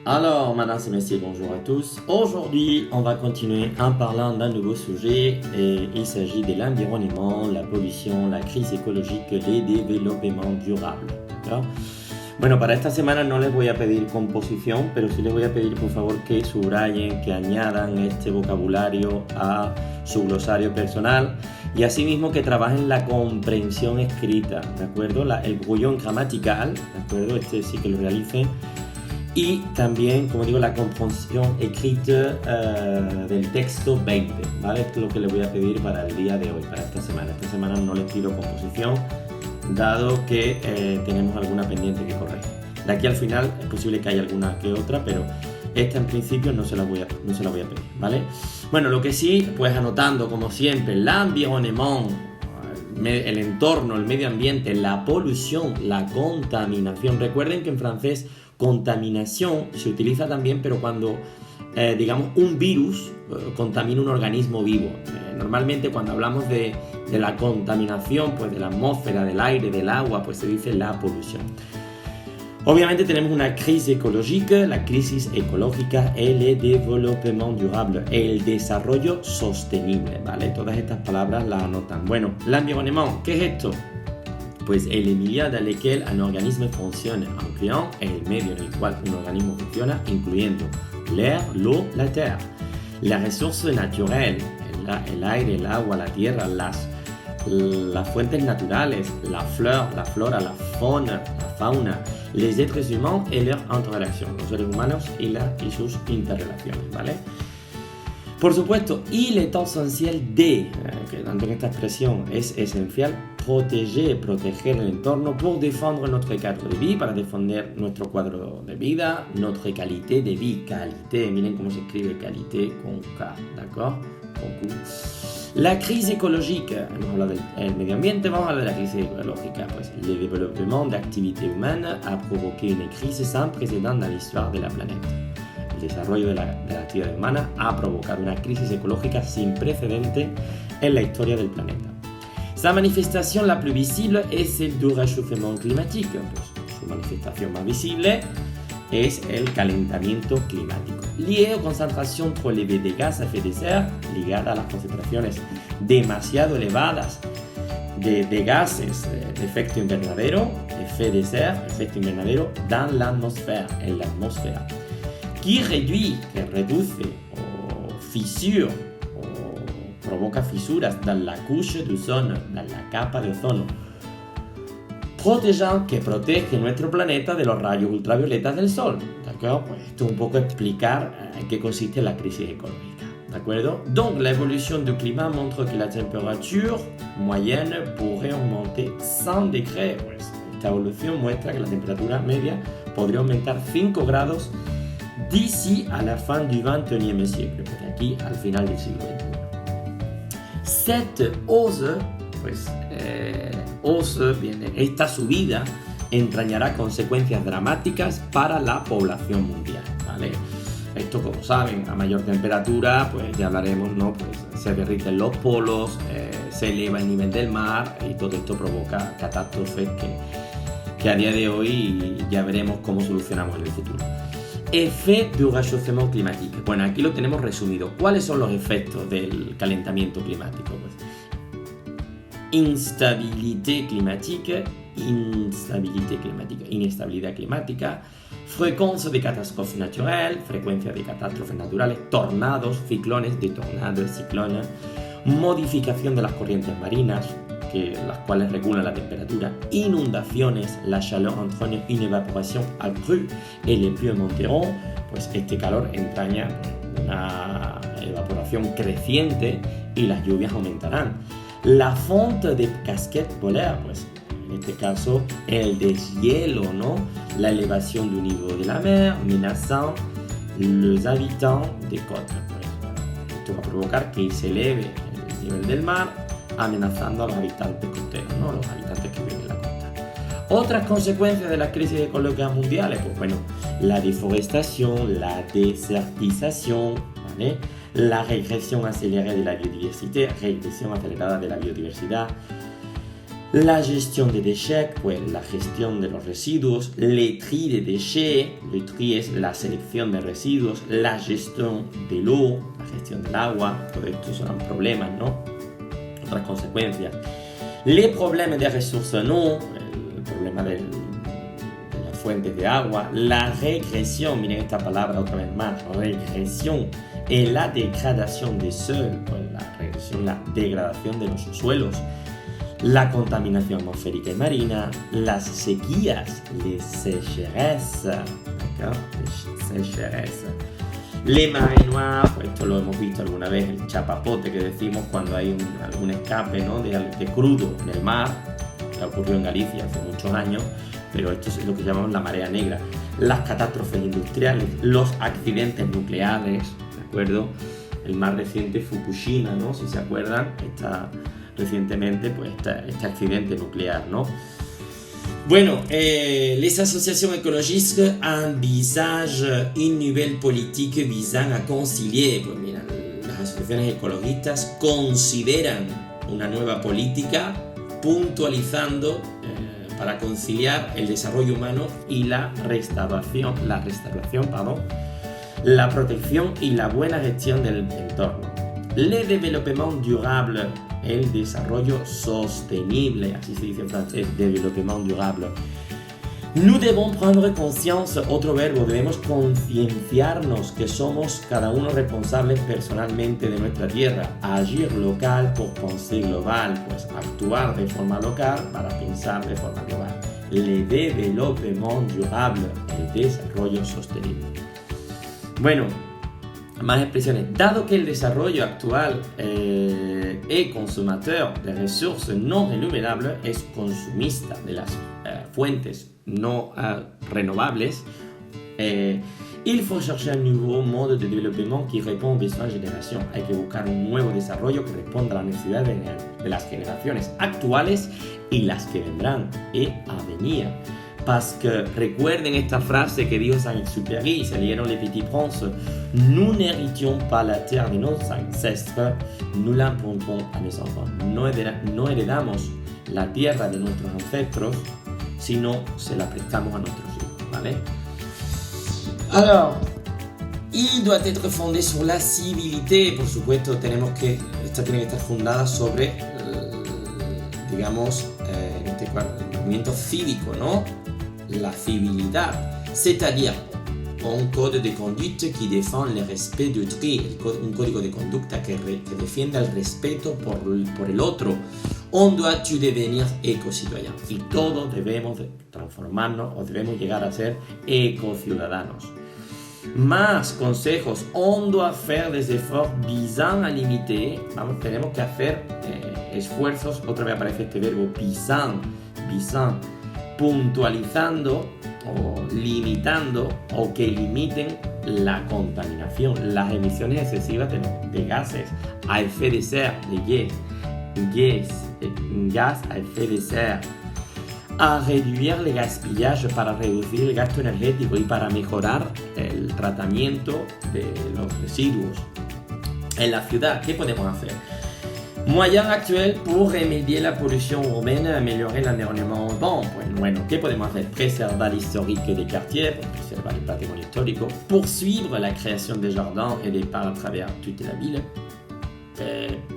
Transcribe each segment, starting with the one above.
Alors, mesdames et messieurs, bonjour à tous. Aujourd'hui, on va continuer en parlant d'un nouveau sujet et il s'agit de l'environnement, la pollution, la crise écologique, les développements durables. ¿D'accord? Bueno, para esta semana no les voy a pedir composición, pero sí les voy a pedir por favor que subrayen, que añadan este vocabulario a su glosario personal y asimismo que trabajen la comprensión escrita, ¿de acuerdo? El brouillon gramatical, ¿de acuerdo? Este sí que lo realicen. Y también, como digo, la comprensión escrita del texto 20, ¿vale? Esto es lo que les voy a pedir para el día de hoy, para esta semana. Esta semana no les pido composición, dado que tenemos alguna pendiente que corregir. De aquí al final es posible que haya alguna que otra, pero esta en principio no se la voy a pedir, ¿vale? Bueno, lo que sí, pues anotando como siempre, l'environnement, el entorno, el medio ambiente, la polución, la contaminación. Recuerden que en francés contaminación se utiliza también, pero cuando digamos un virus contamina un organismo vivo. Normalmente cuando hablamos de la contaminación, pues de la atmósfera, del aire, del agua, pues se dice la polución. Obviamente tenemos una crisis ecológica, la crisis ecológica, el développement durable, el desarrollo sostenible, ¿vale? Todas estas palabras las anotan. Bueno, l'environnement, ¿qué es esto? Pues el milieu dans lequel un organisme fonctionne, incluyendo el medio en el cual un organismo funciona, incluyendo l'air, l'eau, la terre, las ressources naturelles, el aire, el agua, la tierra, las fuentes naturales, la flora, la fauna, les êtres humains et leur interrelación, los seres humanos y sus interrelaciones, ¿vale? Por supuesto, il est essentiel de, que tanto en esta expresión es esencial, proteger el entorno pour défendre notre cadre de vie, para defender nuestro cuadro de vida, notre qualité de vie, qualité, miren cómo se escribe qualité con K, ¿d'accord? Con Q. La crise écologique, hemos hablado del medio ambiente, vamos a hablar de la crisis ecológica. Pues le développement d'activités humaines a provoqué une crise sans précédent dans l'histoire de la planète. El desarrollo de la actividad humana ha provocado una crisis ecológica sin precedente en la historia del planeta. Sa manifestation la plus visible es celle du réchauffement climatique. Pues, su manifestación más visible es el calentamiento climático, lié aux concentrations trop élevées de gaz à effet de serre, ligada a las concentraciones demasiado elevadas de gases de efecto invernadero, effet de serre, efecto invernadero, dans l'atmosphère, en la atmósfera, que reduce o fissure o provoca fisuras dans la couche d'ozone, dans la capa de ozono, que protege nuestro planeta de los rayos ultravioletas del sol. ¿De acuerdo? Pues esto es un poco explicar en qué consiste la crisis ecológica. ¿De acuerdo? Donc, la évolution du climat montre que la température moyenne pourrait augmenter 100 degrés. Pues esta evolución muestra que la temperatura media podría aumentar 5 grados d'ici a la fin du 21e siècle, pues de aquí al final del siglo XXI. Cette hausse, pues esta subida entrañará consecuencias dramáticas para la población mundial, ¿vale? Esto, como saben, a mayor temperatura, pues ya hablaremos, ¿no? Pues se derriten los polos, se eleva el nivel del mar y todo esto provoca catástrofes que a día de hoy ya veremos cómo solucionamos en el futuro. Effet du réchauffement climatique. Bueno, aquí lo tenemos resumido. ¿Cuáles son los efectos del calentamiento climático? Pues, inestabilidad climática, frecuencia de catástrofes naturales, frecuencia de catástrofes naturales, tornados, ciclones, modificación de las corrientes marinas, las cuales regulan la temperatura, inundaciones, la chaleur entraîne une évaporation accrue et les pluies monteront, pues este calor entraña una evaporación creciente y las lluvias aumentarán. La fonte de casquettes polaires, pues en este caso el deshielo, ¿no? La elevación du niveau de la mer, amenazant los habitants de côte. Pues, esto va a provocar que se eleve el nivel del mar, amenazando a los habitantes costeros, ¿no? Los habitantes que viven en la costa. Otras consecuencias de las crisis ecológicas mundiales, pues bueno, la deforestación, la desertización, ¿vale? La regresión acelerada de la biodiversidad, La gestion des déchets, pues la gestión de los residuos, le tri des déchets, le tri es la selección de residuos, la gestión de l'eau, la gestión del agua, todo esto son problemas, ¿no? Otras consecuencias. Les problèmes des ressources en eau, el problema de las fuentes de agua, la regresión, miren esta palabra otra vez más, regresión, y la degradación des sols, pues la regresión, la degradación de los suelos, la contaminación atmosférica y marina, las sequías, les sécheresses, les marées noires, pues esto lo hemos visto alguna vez, el chapapote que decimos cuando hay algún escape, ¿no? de crudo en el mar, que ocurrió en Galicia hace muchos años, pero esto es lo que llamamos la marea negra, las catástrofes industriales, los accidentes nucleares, ¿de acuerdo? El más reciente Fukushima, ¿no? Si se acuerdan, recientemente pues este accidente nuclear, ¿no? Bueno, les associations écologistes envisagent une nouvelle politique visant à concilier. Pues mira, las asociaciones ecologistas consideran una nueva política puntualizando para conciliar el desarrollo humano y la restauración, la protección y la buena gestión del entorno. Le développement durable, el desarrollo sostenible, así se dice en francés, développement durable. Nous devons prendre conscience, otro verbo, debemos concienciarnos que somos cada uno responsables personalmente de nuestra tierra. Agir local pour penser global, pues actuar de forma local para pensar de forma global. Le développement durable, el desarrollo sostenible. Bueno, más expresiones. Dado que el desarrollo actual es consumidor de ressources no renovables, es consumista de las fuentes no renovables, il faut chercher un nouveau mode de développement qui répond aux besoins de génération. Hay que buscar un nuevo desarrollo que responda a las necesidades de las generaciones actuales y las que vendrán et à venir. Parce que recuerden esta frase que dijo Saint-Exupéry, se leyeron Les Petits Princes, nous n'héritions pas la terre de nos ancêtres, nous l'emprunterons à nos enfants. No heredamos la tierra de nuestros ancestros, sino se la prestamos a nuestros hijos, ¿vale? Alors, il doit être fondé sur la civilité, por supuesto, esta tiene que estar fundada sobre, digamos, en este caso, el movimiento cívico, ¿no? La civilidad, c'est-à-dire un code de conduite qui défend le respect d'autrui, un código de conducta que defienda el respeto por el otro. On doit devenir éco-citoyen, y todos debemos transformarnos o debemos llegar a ser ecociudadanos. Más consejos, on doit faire des efforts visant à limiter, tenemos que hacer esfuerzos, otra vez aparece este verbo visant, puntualizando o limitando o que limiten la contaminación, las emisiones excesivas de gases a efecto de serre, de gaz a efecto de serre, a reducir el gaspillage para reducir el gasto energético y para mejorar el tratamiento de los residuos. En la ciudad, ¿qué podemos hacer? Moyen actuel pour remédier la pollution urbaine, améliorer l'environnement urbain. Pues bueno, ¿qué podemos hacer? Preservar l'historique des quartiers, preservar el patrimonio histórico, poursuivre la création des jardins et des parcs à travers toute la ville,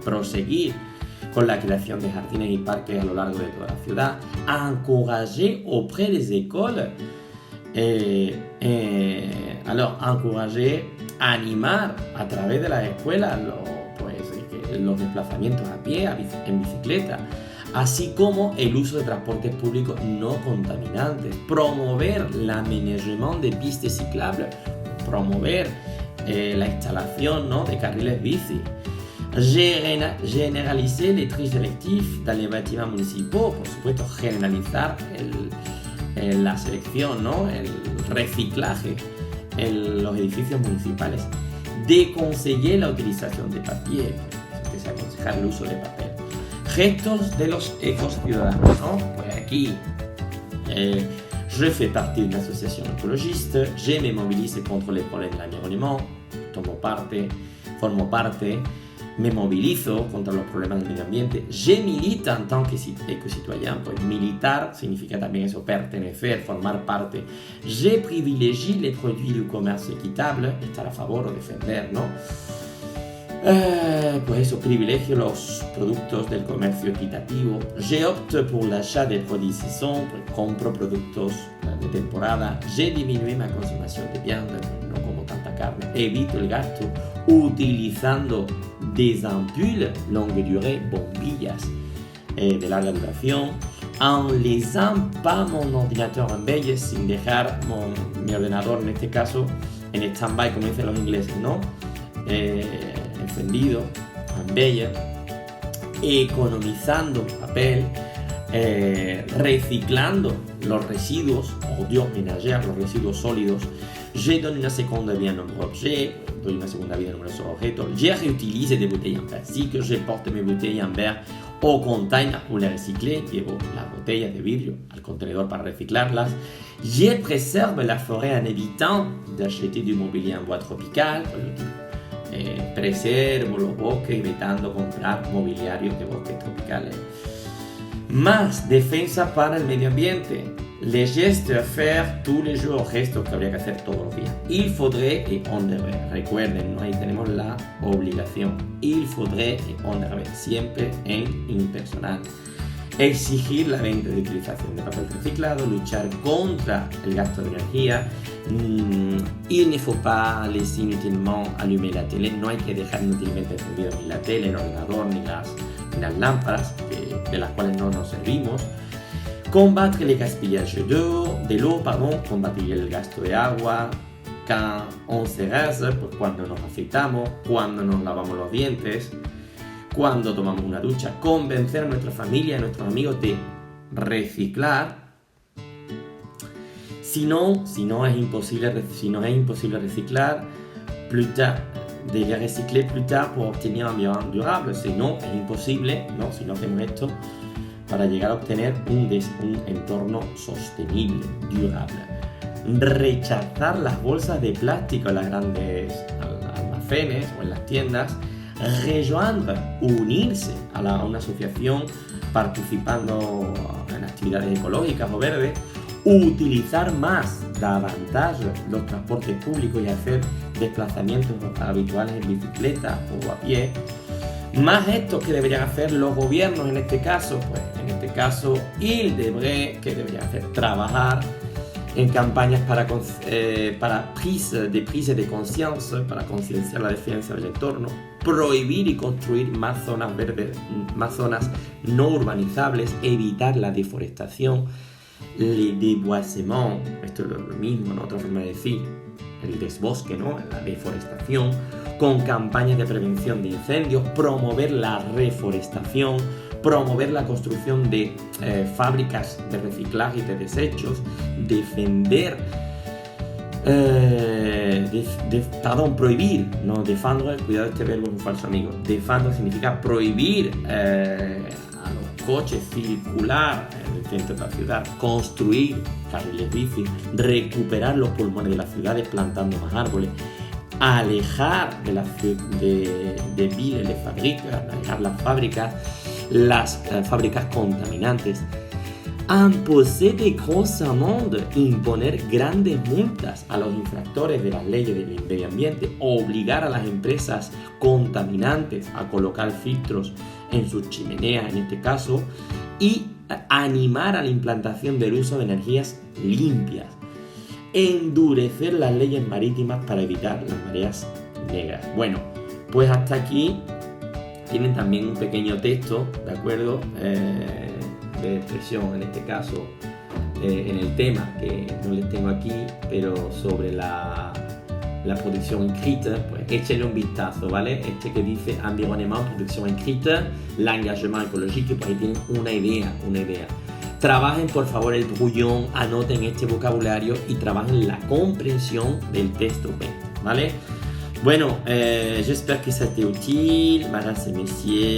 proseguir con la creación de jardines y parques a lo largo de toda la ciudad, encourager auprès des écoles, encourager, animar a través de las escuelas los desplazamientos a pie, en bicicleta, así como el uso de transportes públicos no contaminantes, promover l'aménagement de pistes cyclables, promover la instalación, ¿no?, de carriles bici, generaliser les tri sélectifs dans les bâtiments municipaux, por supuesto, generalizar la selección, ¿no?, el reciclaje en los edificios municipales, déconseiller la utilización de papier, que aconsejar el uso de papel. Gestos de los ecociudadanos, ¿no? Pues aquí je fais partie d'une association écologiste, je me mobilise contre les problèmes de l'environnement, formo parte, me movilizo contra los problemas del medio ambiente, je milite en tant qu'éco-citoyen, pues militar significa también eso, pertenecer, formar parte, je privilégie les produits du commerce équitable, estar a favor o defender, ¿no? Pues eso, privilegio los productos del comercio equitativo, je opte pour l'achat des produits saison, pues compro productos de temporada, je diminue ma consommation de viande, no como tanta carne, evito el gasto utilizando des ampoules longue durée, bombillas de larga duración, en laissant pas mon ordinateur en veille, sin dejar mi ordenador en este caso en stand-by, como dicen los ingleses, ¿no? Encendido, en veille, economizando papel, reciclando los residuos, ordures ménagères, los residuos sólidos, je donne una seconde vie à nombreux objets, doy una segunda vida a numerosos objetos, je réutilise des bouteilles en plastique, je porte mes bouteilles en verre au container pour les recycler, llevo las botellas de vidrio al contenedor para reciclarlas, je préserve la forêt en évitant d'acheter du mobilier en bois tropical, preservo los bosques evitando comprar mobiliario de bosques tropicales. Más defensa para el medio ambiente. Les gestes à faire tous les jours, gestos que habría que hacer todos los días. Il faudrait et on devrait. Recuerden, ¿no? Ahí tenemos la obligación. Il faudrait et on devrait. Siempre en impersonal. Exigir la venta de utilización de papel reciclado, luchar contra el gasto de energía. Il ne faut pas laisser inutilement allumer la télé. No hay que dejar inútilmente encendido ni la tele, el ordenador, ni las lámparas de las cuales no nos servimos. Combattre le gaspillage de l'eau, combatir el gasto de agua. Quand on se rase, pues cuando nos afeitamos, cuando nos lavamos los dientes, cuando tomamos una ducha, convencer a nuestra familia, a nuestros amigos de reciclar. Si no es imposible reciclar, plus tard, de recycler plus tard pour obtenir un environnement durable. Si no es imposible, ¿no? Si no hacemos esto, para llegar a obtener un entorno sostenible, durable. Rechazar las bolsas de plástico en las grandes almacenes o en las tiendas. Rejoindre, unirse a una asociación participando en actividades ecológicas o verdes. Utilizar más davantage los transportes públicos y hacer desplazamientos habituales en bicicleta o a pie. Más esto que deberían hacer los gobiernos en este caso, pues en este caso il devrait, que deberían hacer, trabajar en campañas para prise de conciencia, para concienciar la defensa del entorno, prohibir y construir más zonas verdes, más zonas no urbanizables, evitar la deforestación, le déboisement, esto es lo mismo, ¿no? Otra forma de decir, el desbosque, ¿no? La deforestación, con campañas de prevención de incendios, promover la reforestación, promover la construcción de fábricas de reciclaje y de desechos, prohibir, no defendre, cuidado, este verbo es un falso amigo, defendre significa prohibir a los coches circular en el centro de la ciudad, construir carriles bici, recuperar los pulmones de las ciudades plantando más árboles, alejar de villes, de fábricas, alejar las fábricas contaminantes, imposer des grosses amendes, imponer grandes multas a los infractores de las leyes del medio ambiente, obligar a las empresas contaminantes a colocar filtros en sus chimeneas en este caso, y animar a la implantación del uso de energías limpias, endurecer las leyes marítimas para evitar las mareas negras. Bueno, pues hasta aquí tienen también un pequeño texto, ¿de acuerdo? De expresión en este caso, en el tema que no les tengo aquí, pero sobre la producción écrite, pues échenle un vistazo, ¿vale? Este que dice environnement, producción écrite, l'engagement écologique, pues ahí tienen una idea. Trabajen por favor el brouillon, anoten este vocabulario y trabajen la comprensión del texto, ¿vale? Bueno, j'espère que ça a été utile, mesdames et messieurs.